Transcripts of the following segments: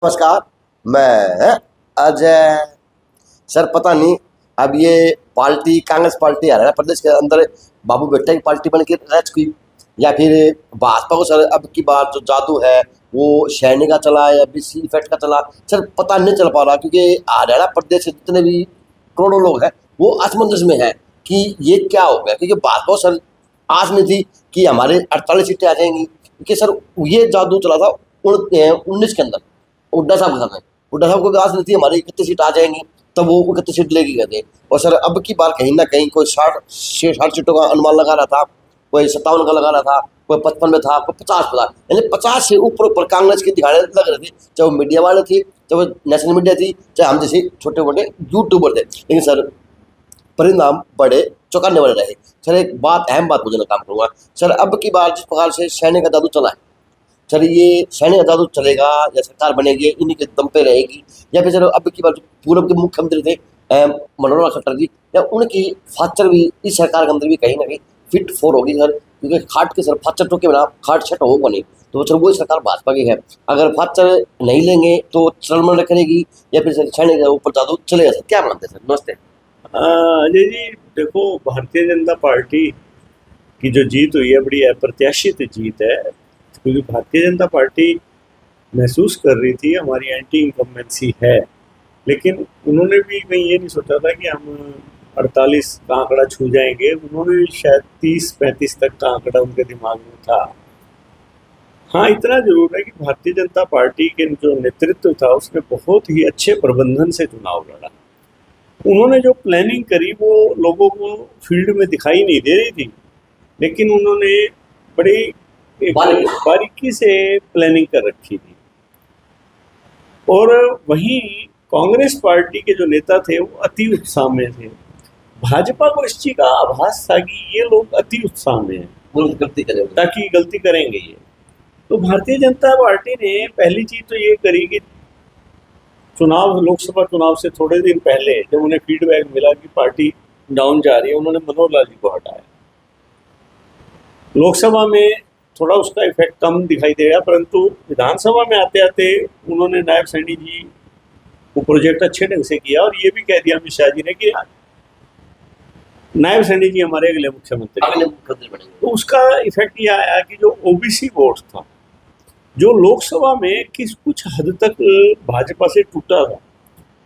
नमस्कार। मैं अजय। सर पता नहीं अब ये पार्टी कांग्रेस पार्टी हरियाणा प्रदेश के अंदर बाबू भट्टा की पार्टी बन के रह चुकी या फिर भाजपा को सर अब की बार जो जादू है वो शैनी का चला या बीसी इफेक्ट का चला सर पता नहीं चल पा रहा क्योंकि हरियाणा प्रदेश से जितने भी करोड़ों लोग हैं वो असमंजस में है कि ये क्या हो गया क्योंकि भाजपा को सर आस में थी कि हमारे 48 सीटें आ जाएंगी क्योंकि सर ये जादू चला था 19 के अंदर हुड्डा साहब के समय हुड्डा साहब को भी आस नहीं थी हमारी 31 सीट आ जाएंगी तब वो 31 सीट लेके गए थे। और सर अब की बार कहीं ना कहीं कोई 60 सीटों का अनुमान लगा रहा था, कोई 57 का लगा रहा था, कोई 55 में था, कोई 50 पे था, यानी 50 से ऊपर ऊपर कांग्रेस की दिखाने लग रहे थे, चाहे वो मीडिया वाले थे, चाहे वो नेशनल मीडिया थी, चाहे हम जैसे छोटे मोटे यूट्यूबर थे। लेकिन सर परिणाम बड़े चौंकाने वाले रहे। सर एक बात अहम बात मुझे काम करूँगा सर, अब की बार जिस प्रकार से सैन्य का जादू चला है सर, ये सैन्य का जादू चलेगा या सरकार बनेगी इन्हीं के दम पे रहेगी या फिर सर अब की बार पूर्व के मुख्यमंत्री थे मनोहर खट्टर जी या उनकी फाचर भी इस सरकार के अंदर भी कहीं ना कहीं फिट फोर होगी सर, क्योंकि खाट के सर फाचर टोके बिना खाट छट होगा नहीं। तो सर वही सरकार भाजपा की है, अगर फाचर नहीं लेंगे तो चलमन करेगी या फिर सर सैन्य के ऊपर जादू चलेगा। सर क्या मानते हैं सर? नमस्ते अजय जी। देखो, भारतीय जनता पार्टी की जो जीत हुई है बड़ी अप्रत्याशित जीत है, क्योंकि भारतीय जनता पार्टी महसूस कर रही थी हमारी एंटी इनकम्बेंसी है, लेकिन उन्होंने भी कहीं ये नहीं सोचा था कि हम 48 का आंकड़ा छू जाएंगे। उन्होंने भी शायद 30-35 तक का आंकड़ा उनके दिमाग में था। हाँ, इतना जरूर है कि भारतीय जनता पार्टी के जो नेतृत्व था उसने बहुत ही अच्छे प्रबंधन से चुनाव लड़ा। उन्होंने जो प्लानिंग करी वो लोगों को फील्ड में दिखाई नहीं दे रही थी, लेकिन उन्होंने बड़ी बारीकी से प्लानिंग कर रखी थी। और वहीं कांग्रेस पार्टी के जो नेता थे वो अति उत्साह में थे। भाजपा को इस चीज का आभास था कि ये लोग अति उत्साह में हैं, ताकि गलती करेंगे ये। तो भारतीय जनता पार्टी ने पहली चीज तो ये करी कि लोकसभा चुनाव से थोड़े दिन पहले जब उन्हें फीडबैक मिला कि पार्टी डाउन जा रही है, उन्होंने मनोहर लाल जी को हटाया। लोकसभा में थोड़ा उसका इफेक्ट कम दिखाई दे रहा, परंतु विधानसभा में आते आते उन्होंने नायब सैनी जी को प्रोजेक्ट अच्छे ढंग से किया और ये भी कह दिया अमित शाह जी ने कि नायब सैनी जी हमारे अगले मुख्यमंत्री बनेंगे। तो उसका इफेक्ट यह आया कि जो ओबीसी वोट था जो लोकसभा में कुछ हद तक भाजपा से टूटा था,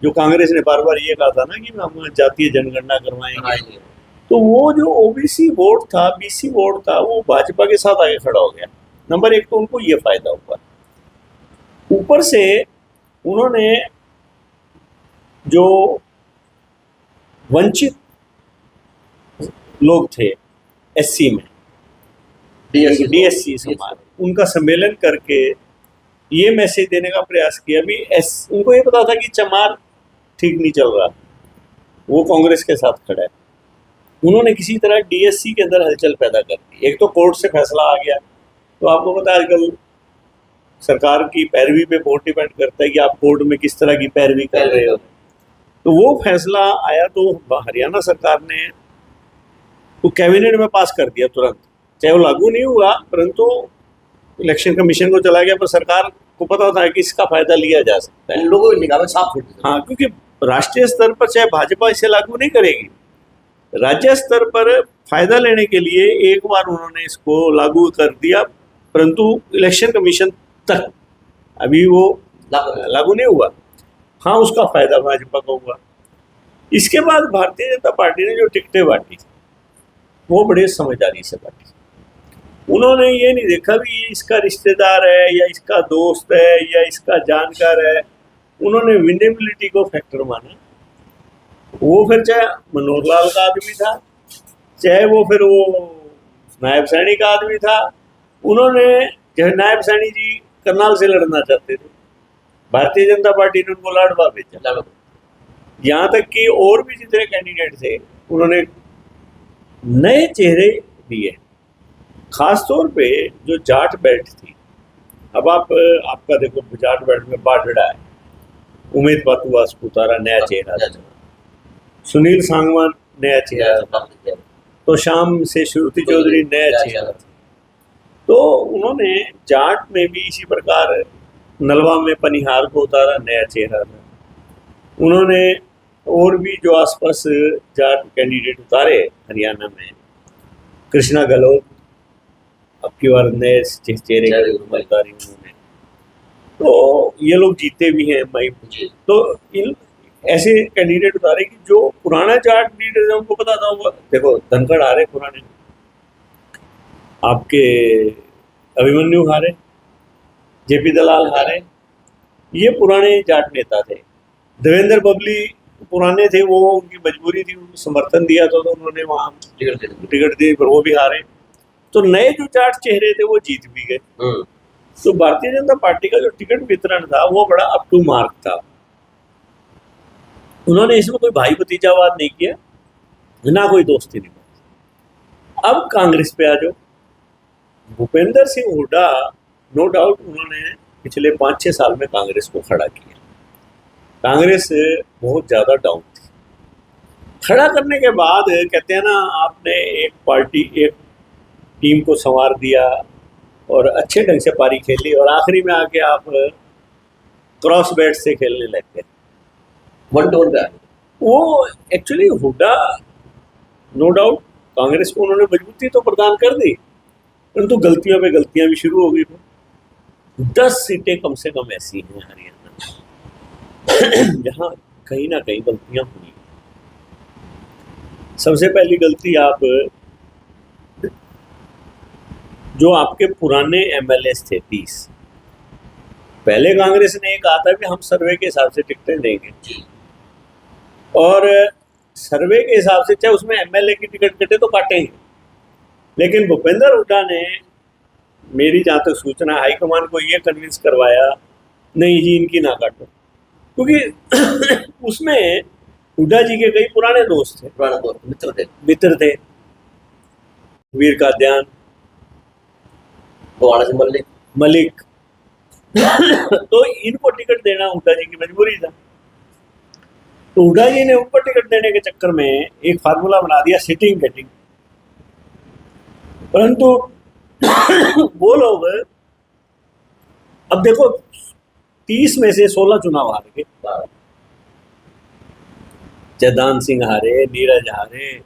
जो कांग्रेस ने बार बार ये कहा था ना कि हम जातीय जनगणना करवाएंगे, तो वो जो ओबीसी वोट था, बीसी वोट था, वो भाजपा के साथ आगे खड़ा हो गया। नंबर एक तो उनको ये फायदा हुआ। ऊपर से उन्होंने जो वंचित लोग थे एससी में, डीएससी समाज, उनका सम्मेलन करके ये मैसेज देने का प्रयास किया भी उनको ये पता था कि चमार ठीक नहीं चल रहा, वो कांग्रेस के साथ खड़ा है। उन्होंने किसी तरह डीएससी के अंदर हलचल पैदा कर दी। एक तो कोर्ट से फैसला आ गया, तो आपको पता है आजकल सरकार की पैरवी पे बहुत डिपेंड करता है कि आप कोर्ट में किस तरह की पैरवी कर रहे हो। तो वो फैसला आया तो हरियाणा सरकार ने वो कैबिनेट में पास कर दिया तुरंत, चाहे वो लागू नहीं हुआ, परंतु इलेक्शन कमीशन को चला गया, पर सरकार को पता था कि इसका फायदा लिया जा सकता है। लोगों की निगाह में साफ होती है। हाँ, क्योंकि राष्ट्रीय स्तर पर चाहे भाजपा इसे लागू नहीं करेगी, राज्य स्तर पर फायदा लेने के लिए एक बार उन्होंने इसको लागू कर दिया, परंतु इलेक्शन कमीशन तक अभी वो लागू नहीं हुआ। हाँ, उसका फायदा भाजपा को हुआ। इसके बाद भारतीय जनता पार्टी ने जो टिकटें बांटी वो बड़े समझदारी से बांटी। उन्होंने ये नहीं देखा भी ये इसका रिश्तेदार है या इसका दोस्त है या इसका जानकार है। उन्होंने विनेबिलिटी को फैक्टर माना। वो फिर चाहे मनोहर लाल का आदमी था, चाहे वो फिर वो नायब सैनी का आदमी था। उन्होंने जो नायब सैनी जी करनाल से लड़ना चाहते थे, भारतीय जनता पार्टी ने उनको लाडवा भेजा। यहाँ तक कि और भी जितने कैंडिडेट थे उन्होंने नए चेहरे दिए, खासतौर पे जो जाट बेल्ट थी। अब आपका देखो, जाट बेल्ट में बाढ़ड़ा है, उमेद बातुआ सपुतारा नया चेहरा, सुनील सांगवान नया चेहरा, तो शाम से श्रुति चौधरी नया चेहरा। तो उन्होंने जाट में भी इसी प्रकार नलवा में पनिहार को उतारा, नया चेहरा था। उन्होंने और भी जो आसपास जाट कैंडिडेट उतारे हरियाणा में, कृष्णा गहलोत अब की बार नए चेहरे की उतारी उन्होंने, तो ये लोग जीते भी हैं मई। तो इन ऐसे कैंडिडेट उतारे कि जो पुराना जाट लीडर है उनको पता था। वो देखो धनखड़ हारे पुराने, आपके अभिमन्यु हारे, जेपी दलाल हारे, ये पुराने जाट नेता थे। देवेंद्र बबली पुराने थे, वो उनकी मजबूरी थी, उनको समर्थन दिया था तो उन्होंने वहाँ टिकट दी, पर वो भी हारे। तो नए जो जाट चेहरे थे वो जीत भी गए। तो भारतीय जनता पार्टी का जो टिकट वितरण था वो बड़ा अप टू मार्क था। उन्होंने इसमें कोई भाई भतीजावाद नहीं किया, ना कोई दोस्ती नहीं। अब कांग्रेस पे आ जाओ, भूपेंद्र सिंह हुड्डा, नो डाउट उन्होंने पिछले 5-6 साल में कांग्रेस को खड़ा किया। कांग्रेस बहुत ज़्यादा डाउन थी। खड़ा करने के बाद कहते हैं ना, आपने एक पार्टी, एक टीम को संवार दिया और अच्छे ढंग से पारी खेली, और आखिरी में आके आप क्रॉस बैट से खेलने लग गए, वन टू वन। वो actually Hooda, no doubt Congress को उन्होंने मजबूती तो प्रदान कर दी, परंतु गलतियों पे गलतियां भी शुरू हो गई। 10 सीटें कम से कम ऐसी हैं हरियाणा में जहाँ कहीं ना कहीं गलतियां हुई। सबसे पहली गलती, आप जो आपके पुराने एमएलए थे 30, पहले कांग्रेस ने कहा था कि हम सर्वे के हिसाब से टिकटें देंगे, और सर्वे के हिसाब से चाहे उसमें एमएलए की टिकट कटे तो काटेंगे। लेकिन भूपेंद्र हुड्डा ने, मेरी जहाँ तक सूचना, हाईकमान को ये कन्विंस करवाया, नहीं जी इनकी ना काटो, क्योंकि उसमें हुड्डा जी के कई पुराने दोस्त थे, मित्र थे। वीर का ध्यान, मलिक तो इनको टिकट देना हुड्डा जी की मजबूरी था। तो हुड्डा जी ने उनको टिकट देने के चक्कर में एक फार्मूला बना दिया, सिटिंग गेटिंग। परंतु वो लोग, अब देखो 30 में से 16 चुनाव हार गए। जयदान सिंह हारे, नीरज हारे,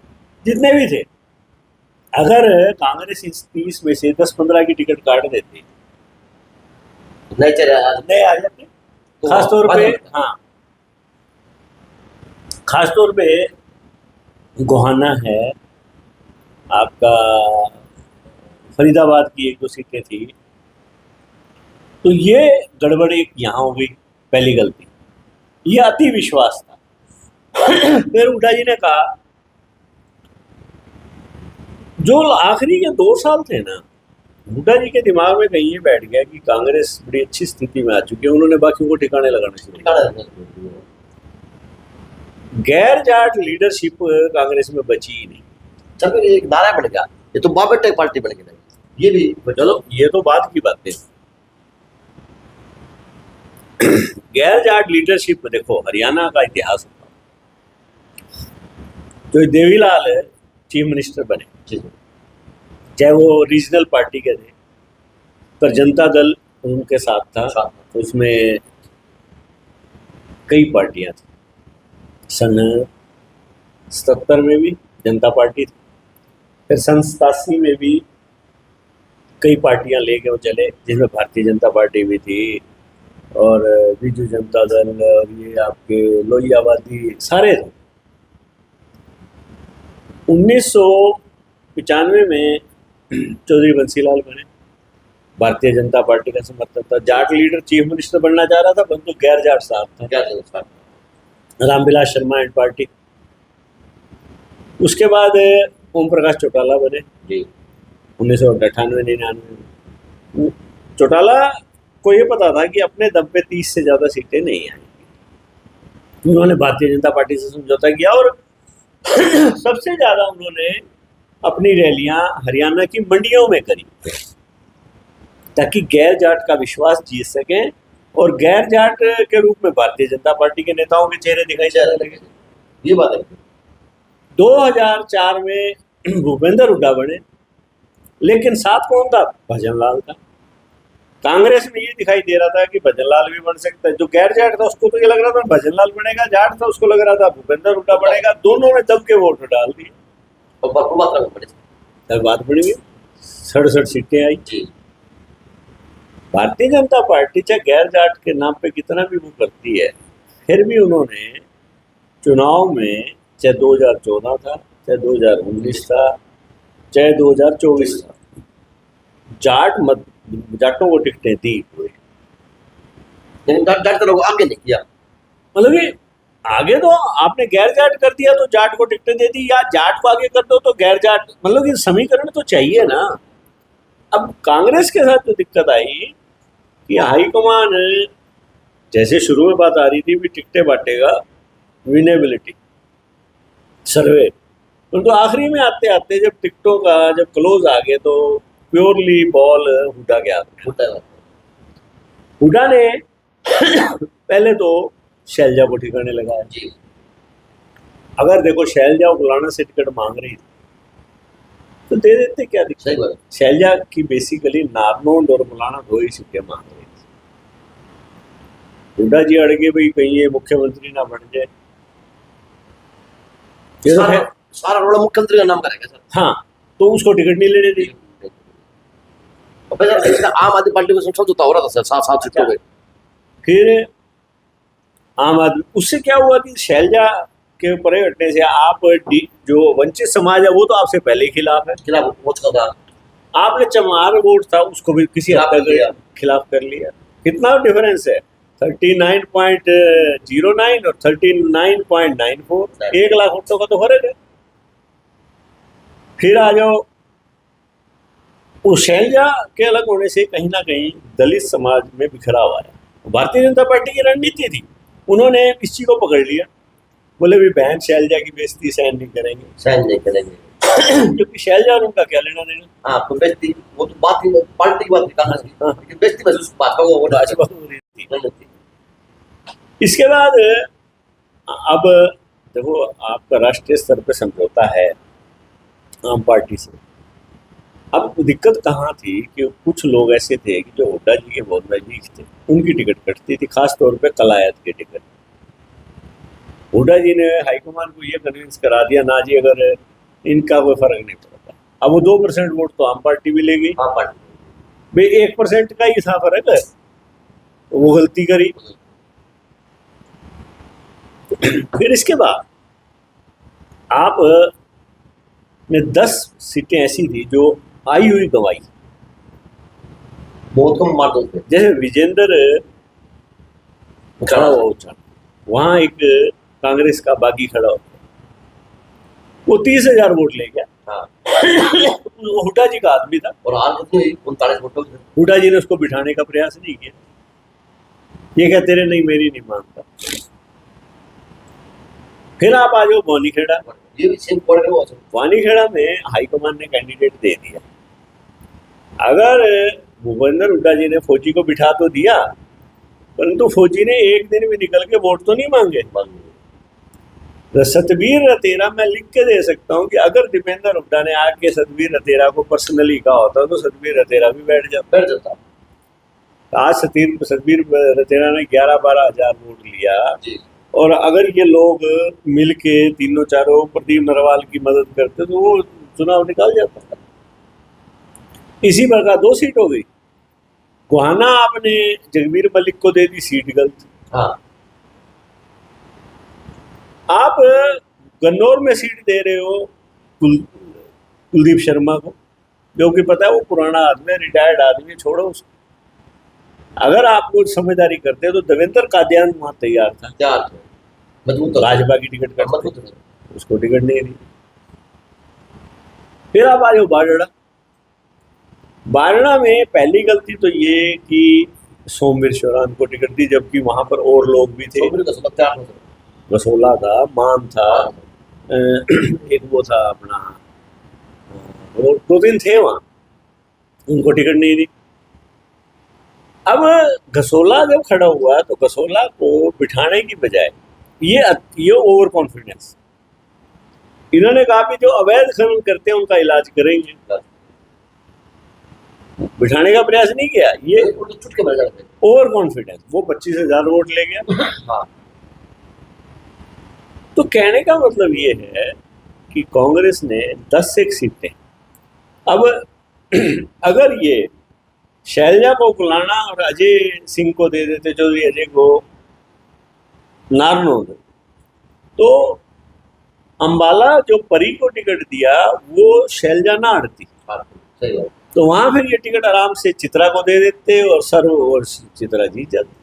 जितने भी थे। अगर कांग्रेस इस 30 में से 10-15 की टिकट काट देती, नए आ जाते। खासतौर पे, हाँ, खासतौर पे गोहाना है, आपका फरीदाबाद की 1-2 सीटें थी। तो ये गड़बड़ एक यहाँ हो गई, पहली गलती। ये अति विश्वास था। फिर हुड्डा जी ने कहा, जो आखिरी के 2 साल थे ना, हुड्डा जी के दिमाग में कहीं ये बैठ गया कि कांग्रेस बड़ी अच्छी स्थिति में आ चुकी है, उन्होंने बाकियों को ठिकाने लगाना शुरू किया। गैर जाट लीडरशिप कांग्रेस में बची ही नहीं। चल एक नारा बन गया, ये तो बाबा टेक पार्टी बन गई। ये भी चलो, ये तो बाद की बातें। गैर जाट लीडरशिप में देखो, हरियाणा का इतिहास होता, जो देवीलाल चीफ मिनिस्टर बने, चाहे वो रीजनल पार्टी के थे, पर जनता दल उनके साथ था। तो उसमें कई पार्टियां थी। सन 77 में भी जनता पार्टी थी, फिर सन 87 में भी कई पार्टियां लेके वो चले, जिसमें भारतीय जनता पार्टी भी थी, और बीजू जनता दल, और ये आपके लोहियावादी सारे थे। 1995 में चौधरी बंसीलाल बने, भारतीय जनता पार्टी का समर्थन था। जाट लीडर चीफ मिनिस्टर बनना चाह रहा था, परंतु गैर जाट साथ था, रामविलास शर्मा एंड पार्टी। उसके बाद ओम प्रकाश चौटाला बने 1998-99 में। चौटाला को ये पता था कि अपने दम पे 30 से ज़्यादा सीटें नहीं आएंगी। उन्होंने भारतीय जनता पार्टी से समझौता किया, और सबसे ज़्यादा उन्होंने अपनी रैलियां हरियाणा की मंडियों में करी, ताकि गैर जाट का विश्वास जीत सकें, और गैर जाट के रूप में भारतीय जनता पार्टी के नेताओं के चेहरे दिखाई जाने लगे। ये बात है। 2004 में भूपेंद्र हुड्डा बने, लेकिन साथ कौन था? भजन लाल था। कांग्रेस में ये दिखाई दे रहा था कि भजनलाल भी बन सकता है, जो गैर जाट था उसको तो ये लग रहा था भजनलाल बनेगा, जाट था उसको लग रहा था भूपेंद्र हुड्डा बनेगा, दोनों ने दब के वोट डाल दिए और भरपूर मात्रा में पड़े तब बात बड़ी हुई, 67 सीटें आई। जी। भारतीय जनता पार्टी चाहे गैर जाट के नाम पे कितना भी वो करती है, फिर भी उन्होंने चुनाव में चाहे 2014 था, चाहे 2019 था, चाहे 2024 था, जाटों को टिकटें दी। लेकिन जाट लोग आगे नहीं किया। मतलब कि आगे तो आपने गैर जाट कर दिया तो जाट को टिकटें दे दी, या जाट को आगे कर दो तो गैर जाट, मतलब कि समीकरण तो चाहिए ना। अब कांग्रेस के साथ जो दिक्कत आई कि हाईकमान जैसे शुरू में बात आ रही थी भी टिकटें बांटेगा, विनेबिलिटी सर्वे, तो आखिरी में आते आते जब टिकटों का जब क्लोज आ गए तो प्योरली बॉल हुड्डा के हाथ में। हुड्डा ने पहले तो शैलजा को ठिकाने लगाया। जी। अगर देखो शैलजा फलाना से टिकट मांग रही थी तो दे देते, क्या सही दिक्कत। बात। शैलजा की बेसिकली नारनौंद और फलाना 2 ही सीटें मांग रही थी। हुड्डा जी अड़ गए भाई कहीं ये मुख्यमंत्री ना बन जाए, सारा रोड़ा मुख्यमंत्री का नाम करेगा सर। हाँ, तो उसको टिकट नहीं लेने दी। आम आदमी पार्टी को समझौता हो रहा था सर, 7 सीटों पे। फिर आम आदमी, उससे क्या हुआ कि शैलजा के परे हटने से आप जो वंचित समाज है वो तो आपसे पहले ही खिलाफ है, खिलाफ हो चुका था। आपने चमार वोट था उसको भी किसी हद तक खिलाफ कर लिया। कितना डिफरेंस है, 39.09 और 39.94, 1 लाख वोटों का तो फर्क है। फिर आ जाओ, उस शैलजा के अलग होने से कहीं ना कहीं दलित समाज में बिखरा हुआ है। भारतीय जनता पार्टी की रणनीति थी, उन्होंने इस चीज को पकड़ लिया, बोले भी बहन शैलजा की बेइज्जती सहन नहीं करेंगे, सहन नहीं करेंगे। क्योंकि शैलजा और उनका क्या लेना देना। हाँ, तो बेइज्जती वो तो बात ही पार्टी की बात थी, कांग्रेस की। हाँ। लेकिन बेइज्जती महसूस भाजपा को हो रही थी। रही। इसके बाद अब देखो आपका राष्ट्रीय स्तर पर समझौता है आम पार्टी से। अब दिक्कत कहाँ थी कि कुछ लोग ऐसे थे कि जो हुड्डा जी के बहुत नजदीक थे, उनकी टिकट कटती थी, खास तौर पे कलायत की टिकट। हुड्डा जी ने हाईकमान को ये कन्विंस करा दिया ना जी अगर इनका कोई फर्क नहीं पड़ता। अब वो 2% वोट तो आम पार्टी भी ले गई, आम पार्टी भाई 1% का ही था फर्क है, तो वो गलती करी। फिर इसके बाद आप ने 10 सीटें ऐसी थी जो आई हुई गवाई, बहुत कम मार्जिन थे। जैसे विजेंद्र खड़ा हुआ उछा, वहां एक कांग्रेस का बागी खड़ा होता, वो 30,000 वोट ले गया। हाँ। वो हुड्डा जी का आदमी था और हार कितनी हुई? 39 वोटों से। हुड्डा जी ने उसको बिठाने का प्रयास नहीं किया, ये कहते रहे नहीं मेरी नहीं मानता। फिर आप आ जाओ वानीखेड़ा, ये भी सेम पड़ गया। वानीखेड़ा में हाईकमान ने कैंडिडेट दे दिया। अगर भूपेंद्र हुड्डा जी ने फौजी को बिठा तो दिया, परंतु फौजी ने एक दिन भी निकल के वोट तो नहीं मांगे। तो सतबीर रतेरा मैं लिख के दे सकता हूँ कि अगर दीपेंद्र हुड्डा ने आके सतबीर रतेरा को पर्सनली कहा होता तो सतबीर रतेरा भी बैठ जाता। आज सतबीर रतेरा ने 11-12 हजार वोट लिया, और अगर ये लोग मिल के तीनों चारों प्रदीप नरवाल की मदद करते तो वो चुनाव निकाल जाता था। इसी प्रकार 2 सीट हो गई। गोहाना आपने जगबीर मलिक को दे दी, सीट गलत। हाँ। आप गन्नौर में सीट दे रहे हो कुलदीप शर्मा को, जो कि पता है वो पुराना आदमी, रिटायर्ड आदमी, छोड़ो उसको। अगर आप कुछ समझदारी करते तो देवेंद्र कादियान वहां तैयार था, मजबूत भाजपा की टिकट करते, उसको टिकट नहीं दी। फिर आप आ जाओ बारड़ा में पहली गलती तो ये कि सोमवीर शोरान को टिकट दी, जबकि वहां पर और लोग भी थे। गसोला था, मान था, एक वो था अपना, और 2-3 थे वहां, उनको टिकट नहीं दी। अब गसोला जब खड़ा हुआ तो गसोला को बिठाने की बजाय ये ओवर कॉन्फिडेंस, इन्होंने कहा कि जो अवैध खनन करते हैं उनका इलाज करेंगे। बिठाने का प्रयास नहीं किया, ये उल्टे छुट के मर जाते। Over confidence. वो 25,000 वोट ले गया। हाँ, तो कहने का मतलब ये है कि कांग्रेस ने 10 से 1 सीटें, अब अगर ये शैलजा को कुलाना और अजय सिंह को दे देते, चौधरी अजय को नारनौल, तो अंबाला जो परी को टिकट दिया वो शैलजा ना हटती, सही बात। तो वहां फिर ये टिकट आराम से चित्रा को दे देते और चित्रा जीत जाती।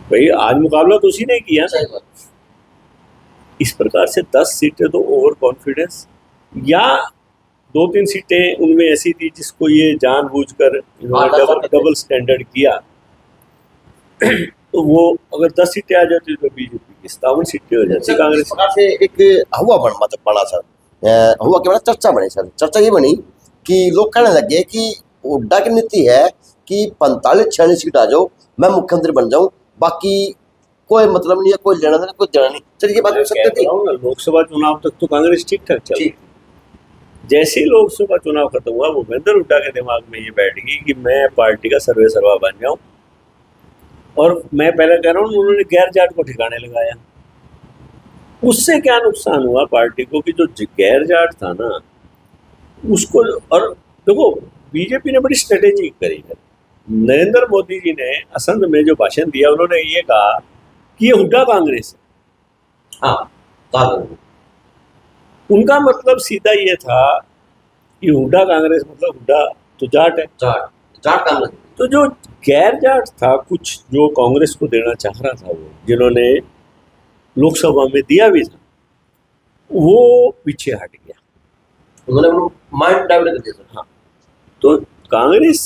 भाई आज मुकाबला तो उसी ने किया। सही बात। इस प्रकार से 10 सीटें तो ओवर कॉन्फिडेंस, या 2-3 सीटें उनमें ऐसी थी जिसको ये जानबूझकर इन्होंने डबल स्टैंडर्ड किया। तो वो अगर 10 सीटें आ जाती तो बीजेपी की 57 सीटें हो जाती कांग्रेस। इस प्रकार से एक हुआ बना सर, हुआ क्या बना, चर्चा बनी सर। चर्चा ये बनी कि लोग कहने लगे कि हुड्डा की नीति है कि 45-46 सीट आ जाओ, मैं मुख्यमंत्री बन जाऊं, बाकी कोई मतलब नहीं है, कोई लेना देना, कोई देना नहीं। सर ये बात हो सकती थी। लोकसभा चुनाव तक तो कांग्रेस ठीक ठाक चल रही थी। जैसे ही लोकसभा चुनाव खत्म हुआ, भूपेंद्र हुड्डा के दिमाग में ये बैठ गई कि मैं पार्टी का सर्वे सर्वा बन जाऊं। और मैं पहले कह रहा हूँ, उन्होंने गैर जाट को ठिकाने लगाया। उससे क्या नुकसान हुआ पार्टी को कि जो गैर जाट था ना उसको, और देखो बीजेपी ने बड़ी स्ट्रेटेजी करी है। नरेंद्र मोदी जी ने असंध में जो भाषण दिया, उन्होंने ये कहा कि ये हुड्डा कांग्रेस है। हाँ, उनका मतलब सीधा ये था कि हुड्डा कांग्रेस मतलब हुड्डा तो जाट है, जाट कांग्रेस। तो जो गैर जाट था, कुछ जो कांग्रेस को देना चाह रहा था, वो जिन्होंने लोकसभा में दिया भी था, वो पीछे हट गया। उन्होंने माइंड डाइवर्ट कर दिया। हाँ, तो कांग्रेस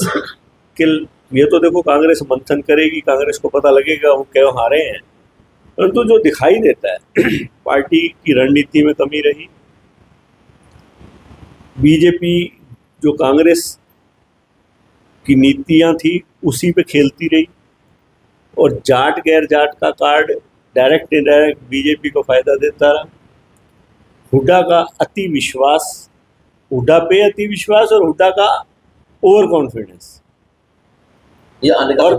के, ये तो देखो कांग्रेस मंथन करेगी, कांग्रेस को पता लगेगा वो क्यों हारे हैं, परंतु जो दिखाई देता है पार्टी की रणनीति में कमी रही। बीजेपी जो कांग्रेस की नीतियां थी उसी पे खेलती रही, और जाट गैर जाट का कार्ड डायरेक्ट इनडायरेक्ट बीजेपी को फायदा देता रहा। हुड्डा का अति विश्वास, हुड्डा पे अति विश्वास और हुड्डा का ओवर कॉन्फिडेंस, ये आने का और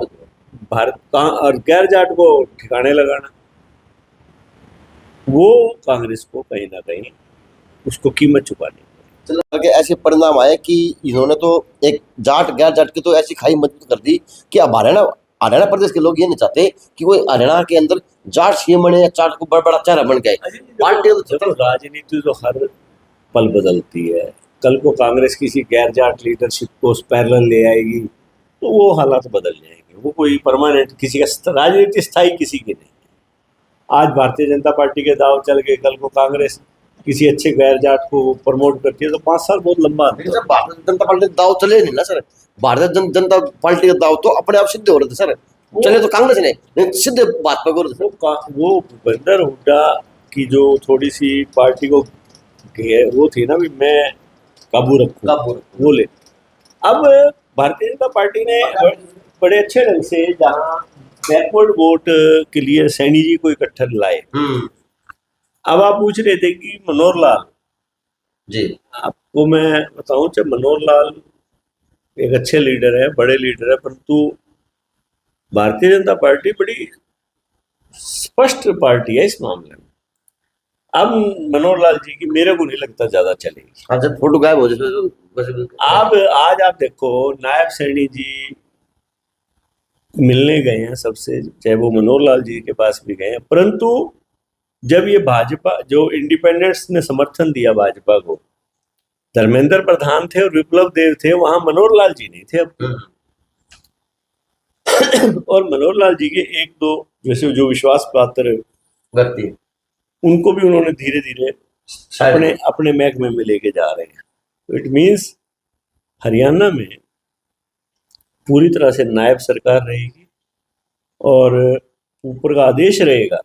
भारत का और गैर जाट को ठिकाने लगाना, वो कांग्रेस को कहीं ना कहीं उसको कीमत चुकानी। चलो ऐसे परिणाम आए कि इन्होंने तो एक जाट गैर जाट की तो ऐसी खाई मजबूत कर दी कि अब हरियाणा प्रदेश के लोग ये नहीं चाहते कि कोई हरियाणा के अंदर जाट सीएम बने या जाट को बड़ा चेहरा बन गए। पार्टी तो राजनीति तो हर पल बदलती है। कल को कांग्रेस किसी गैर जाट लीडरशिप को पैरेलल ले आएगी तो वो हालात बदल जाएंगे। वो कोई परमानेंट किसी का राजनीति स्थायी किसी की नहीं है। आज भारतीय जनता पार्टी के दाव चल गए, कल को कांग्रेस किसी अच्छे गैर जाट को प्रमोट करती है तो 5 साल बहुत लंबा है। सर भारतीय जनता पार्टी का दाव चले नहीं ना सर, भारतीय जनता पार्टी का दाव तो अपने आप सिद्ध हो रहे थे सर, चले तो कांग्रेस ने सिद्ध बात पर वो भूपेंद्र हुड्डा की जो थोड़ी सी पार्टी को वो थी ना, भी मैं काबू रखूं, वो ले। अब भारतीय जनता पार्टी ने बड़े अच्छे ढंग से जहां बैकवर्ड वोट के लिए सैनी जी को इकट्ठा लाए। अब आप पूछ रहे थे कि मनोहर लाल जी, आपको मैं बताऊं, जब मनोहर लाल एक अच्छे लीडर है, बड़े लीडर है, परंतु भारतीय जनता पार्टी बड़ी स्पष्ट पार्टी है इस मामले में। अब मनोहर लाल जी की मेरे को नहीं लगता ज्यादा चलेगी। अच्छा, फोटो गायब हो जाए। अब आज आप देखो, नायब सैनी जी मिलने गए हैं सबसे, चाहे वो मनोहर लाल जी के पास भी गए हैं, परंतु जब ये भाजपा जो इंडिपेंडेंट्स ने समर्थन दिया भाजपा को, धर्मेंद्र प्रधान थे और विप्लव देव थे, वहां मनोहर लाल जी नहीं थे अब। और मनोहर लाल जी के 1-2 जैसे जो विश्वास पात्र व्यक्ति, उनको भी उन्होंने धीरे धीरे अपने महकमे में लेके जा रहे हैं। तो इट मीन्स हरियाणा में पूरी तरह से नायब सरकार रहेगी और ऊपर का आदेश रहेगा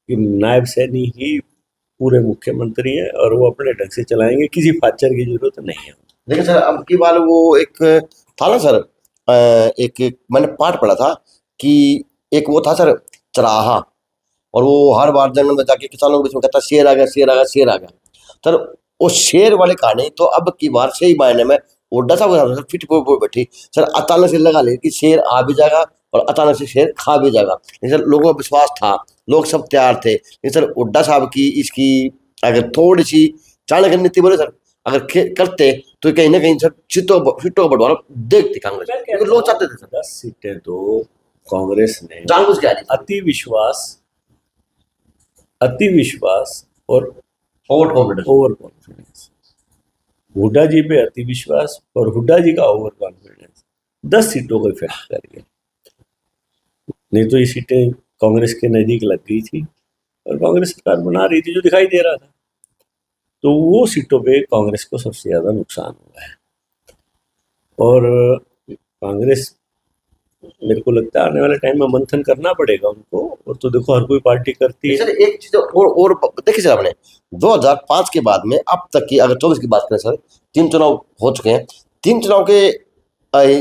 कि नायब सैनी ही पूरे मुख्यमंत्री हैं और वो अपने ढंग से चलाएंगे, किसी फाचर की जरूरत नहीं है। देखिए सर, अब की बार वो एक था ना सर, एक मैंने पाठ पढ़ा था कि एक वो था सर चराहा, और वो हर बार जंगल में जाके किसानों के बीच में कहता शेर आ गया शेर आ गया शेर आ गया। सर वो शेर वाले कहानी तो अब की बार सही मायने में हुड्डा साहब के साथ फिट पर बैठी सर, अचानक से लगा ले कि शेर आ भी जाएगा और अचानक से शेर खा भी जाएगा। लेकिन सर लोगों को विश्वास था, लोग सब तैयार थे, लेकिन सर हुड्डा साहब की इसकी अगर थोड़ी सी चाणक्य नीति बोले सर, अगर करते तो कहीं ना कहीं सर सीटों का बंटवारा देखती कांग्रेस, क्योंकि लोग चाहते थे सर 10 सीटें तो कांग्रेस ने जानबूझ के आ रही अति विश्वास और over confidence. Over confidence, Hudda ji पे अति विश्वास और हुड्डा जी का ओवर कॉन्फिडेंस 10 सीटों को इफेक्ट कर गया। नहीं तो ये सीटें कांग्रेस के नजदीक लग गई थी और कांग्रेस सरकार बना रही थी जो दिखाई दे रहा था, तो वो सीटों पे कांग्रेस को सबसे ज्यादा नुकसान हुआ है। और कांग्रेस, मेरे को लगता है आने वाले टाइम में मंथन करना पड़ेगा उनको, और तो देखो हर कोई पार्टी करती है। सर एक चीज और देखिए सर, आपने 2005 के बाद में अब तक की अगर 24 की बात करें सर, 3 चुनाव हो चुके हैं, 3 चुनाव के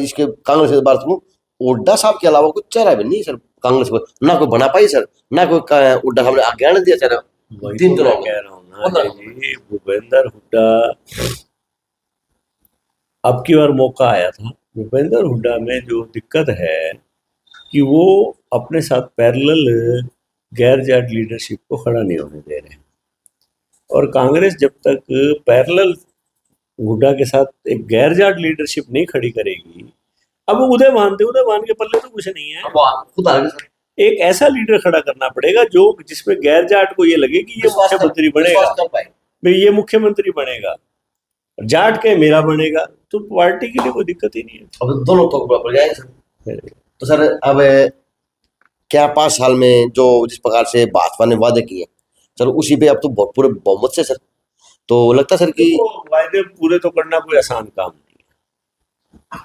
इसके कांग्रेस की बात करूं, हुड्डा साहब के अलावा कोई चेहरा भी नहीं सर कांग्रेस को, ना कोई बना पाई सर, ना कोई हुड्डा साहब ने आज्ञा नहीं दिया चेहरा। वही 3 तो चुनाव मैं कह रहा हूँ ना जी, भूपेंद्र हुड्डा, अब की बार मौका आया था। भूपेंद्र हुड्डा में जो दिक्कत है कि वो अपने साथ पैरेलल गैर जाट लीडरशिप को खड़ा नहीं होने दे रहे, और कांग्रेस जब तक पैरेलल हुड्डा के साथ एक गैर जाट लीडरशिप नहीं खड़ी करेगी, अब उदयभान के पल्ले तो कुछ नहीं है, खुद आ गए सर। एक ऐसा लीडर खड़ा करना पड़ेगा जो जिसमें गैर जाट को ये लगे कि ये मुख्यमंत्री बनेगा, भाई ये मुख्यमंत्री बनेगा, जाट के मेरा बनेगा, तो पार्टी के लिए कोई दिक्कत ही नहीं है। अब दोनों तो बराबर जाएंगे सर। तो सर अब क्या 5 साल में जो जिस प्रकार से भाजपा ने वादे किए सर, उसी पे अब तो पूरे बहुमत से सर, तो लगता है सर कि वायदे पूरे तो करना कोई आसान काम नहीं है।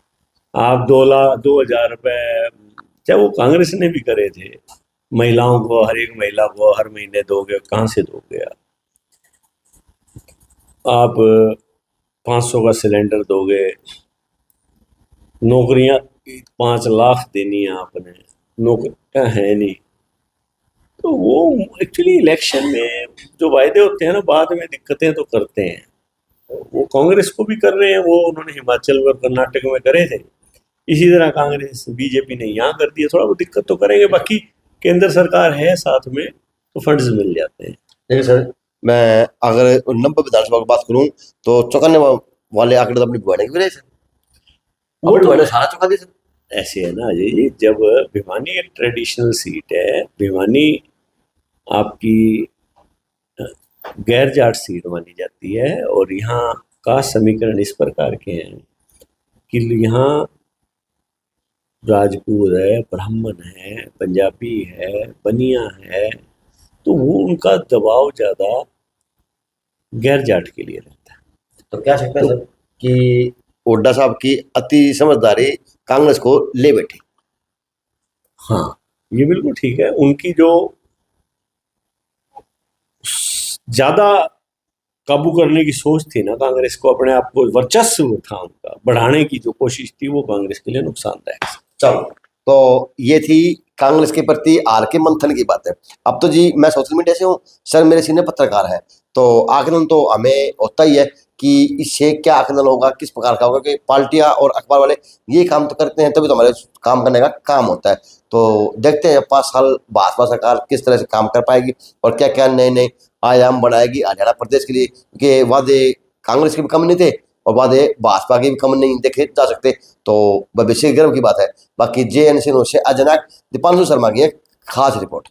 आप 2,00,000 रुपए, चाहे वो कांग्रेस ने भी करे थे, महिलाओं को, हर एक महिला को हर महीने दोगे, कहाँ से दोगे आप 500 का सिलेंडर दोगे, नौकरियां 5 लाख देनी है आपने, नौकरियां है नहीं, तो वो एक्चुअली इलेक्शन में जो वायदे होते हैं ना, बाद में दिक्कतें तो करते हैं। वो कांग्रेस को भी कर रहे हैं, वो उन्होंने हिमाचल और कर्नाटक में करे थे, इसी तरह कांग्रेस बीजेपी ने यहाँ कर दिया, थोड़ा वो दिक्कत तो करेंगे, बाकी केंद्र सरकार है साथ में तो फंड्स मिल जाते हैं। देखिए सर, मैं अगर 90 विधानसभा की बात करूं तो चौंकाने वाले आंकड़े तो अपनी बुआने की वजह से, वो तो मैंने सारा चौंका दिया सर। ऐसे है ना जी, जब भिवानी एक ट्रेडिशनल सीट है, भिवानी आपकी गैर जाट सीट मानी जाती है, और यहाँ का समीकरण इस प्रकार के हैं कि यहाँ राजपूत है, ब्राह्मण है, पंजाबी है, बनिया है, तो वो उनका दबाव ज्यादा गैर जाट के लिए रहता है। तो क्या सकते हैं सर कि हुड्डा साहब की अति समझदारी कांग्रेस को ले बैठी। हाँ, ये बिल्कुल ठीक है, उनकी जो ज्यादा काबू करने की सोच थी ना, कांग्रेस को अपने आप को वर्चस्व था उनका बढ़ाने की जो कोशिश थी, वो कांग्रेस के लिए नुकसानदायक। चलो, तो ये थी कांग्रेस के प्रति आर के मंथन की बात है। अब तो जी मैं सोशल मीडिया से हूँ सर, मेरे सीनियर पत्रकार है, तो आकलन तो हमें होता ही है कि इससे क्या आकलन होगा, किस प्रकार का होगा, कि पार्टियां और अखबार वाले ये काम तो करते हैं, तभी तो हमारे काम करने का काम होता है। तो देखते हैं 5 साल भाजपा सरकार किस तरह से काम कर पाएगी और क्या क्या नए नए आयाम बनाएगी हरियाणा प्रदेश के लिए, क्योंकि वादे कांग्रेस के भी कम नहीं थे और वादे भाजपा के भी कम नहीं देखे जा सकते, तो भविष्य गर्व की बात है। बाकी JNC से अजनाक दीपांशु शर्मा की एक खास रिपोर्ट।